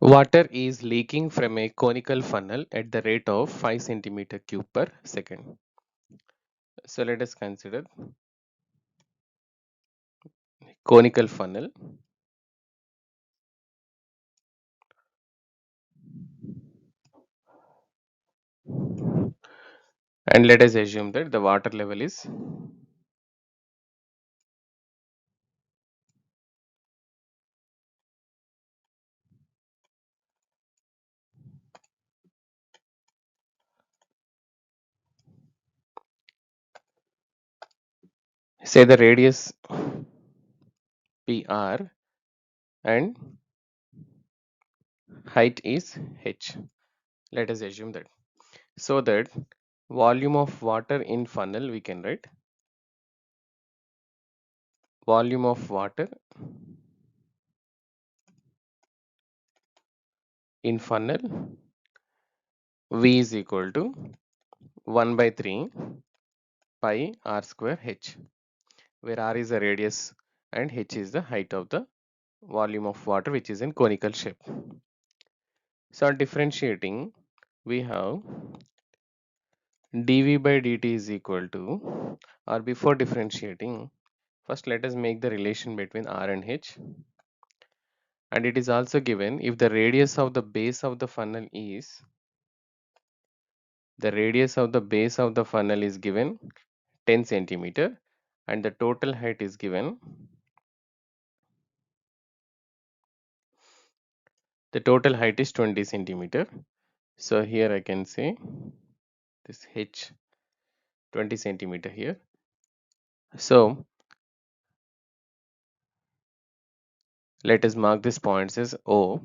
Water is leaking from a conical funnel at the rate of 5 centimeter cube per second. So let us consider conical funnel, and let us assume that the water level is say the radius PR and height is H. Let us assume that. So that volume of water in funnel we can write volume of water in funnel V is equal to 1 by 3 pi r square H, where r is the radius and H is the height of the volume of water which is in conical shape. So on differentiating, we have dV by dt is equal to, or before differentiating, first let us make the relation between R and H. And it is also given if the radius of the base of the funnel is, the radius of the base of the funnel is given 10 centimeter and the total height is given, the total height is 20 centimeter. So here I can say this H 20 centimeter here. So let us mark these points as O,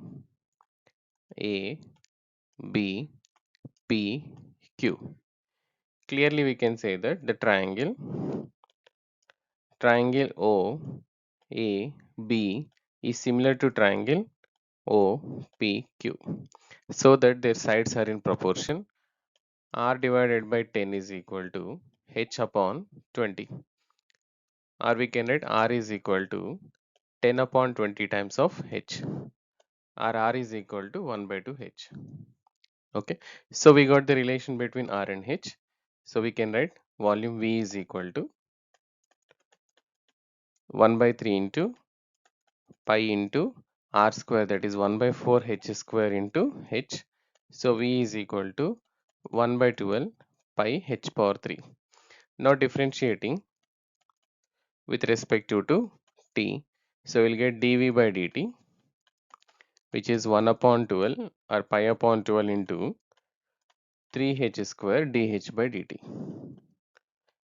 A, B, P, Q. Clearly we can say that the triangle O, A, B is similar to triangle O, P, Q. So that their sides are in proportion. R divided by 10 is equal to H upon 20. Or we can write R is equal to 10 upon 20 times of H. Or R is equal to 1 by 2 H. Okay, so we got the relation between R and H. So we can write volume V is equal to 1 by 3 into pi into R square, that is 1 by 4 H square into H. So V is equal to 1 by 12 pi H power 3. Now differentiating with respect to T. So we'll get dV by dt, which is 1 upon 12 or pi upon 12 into 3H square dH by dt.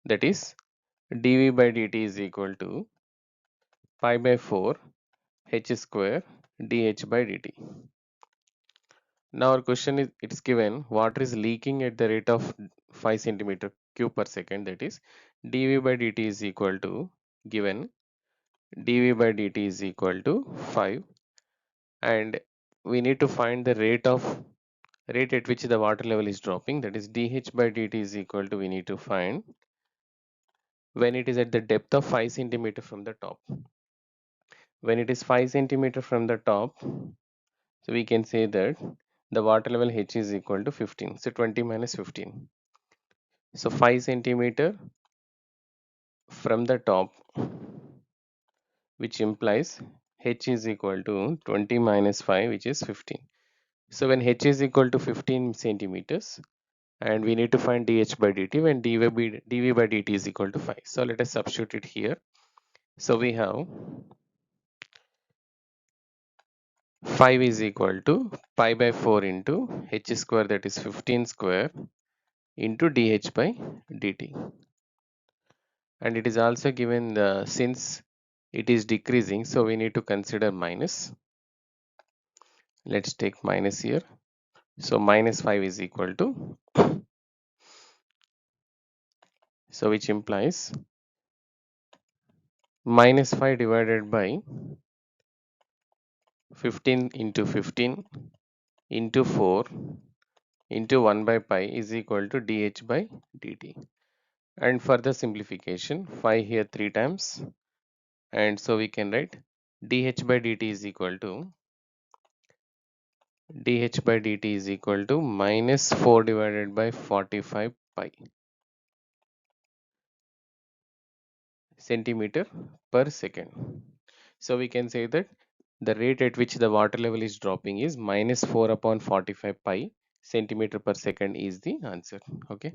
That is dV by dt is equal to pi by 4 H square dH by dt. Now our question is, it's given water is leaking at the rate of 5 centimeter cube per second, that is dV by dt is equal to, given dV by dt is equal to 5, and we need to find the rate at which the water level is dropping, that is dH by dt is equal to, we need to find when it is at the depth of 5 centimeter from the top. When it is 5 centimeter from the top, so we can say that the water level H is equal to 15. So 20 minus 15. So 5 centimeter from the top, which implies H is equal to 20 minus 5, which is 15. So when H is equal to 15 centimeters, and we need to find dH by dt when dV by dt is equal to 5. So let us substitute it here. So we have 5 is equal to pi by 4 into H square, that is 15 square, into dH by dt. And it is also given since it is decreasing, so we need to consider minus. Let's take minus here. So minus 5 is equal to, so which implies minus 5 divided by 15 into 15 into 4 into 1 by pi is equal to dH by dt. And further simplification, 5 here 3 times, and so we can write dH by dt is equal to dH by dt is equal to minus 4 divided by 45 pi centimeter per second. So we can say that the rate at which the water level is dropping is minus 4 upon 45 pi centimeter per second is the answer. Okay.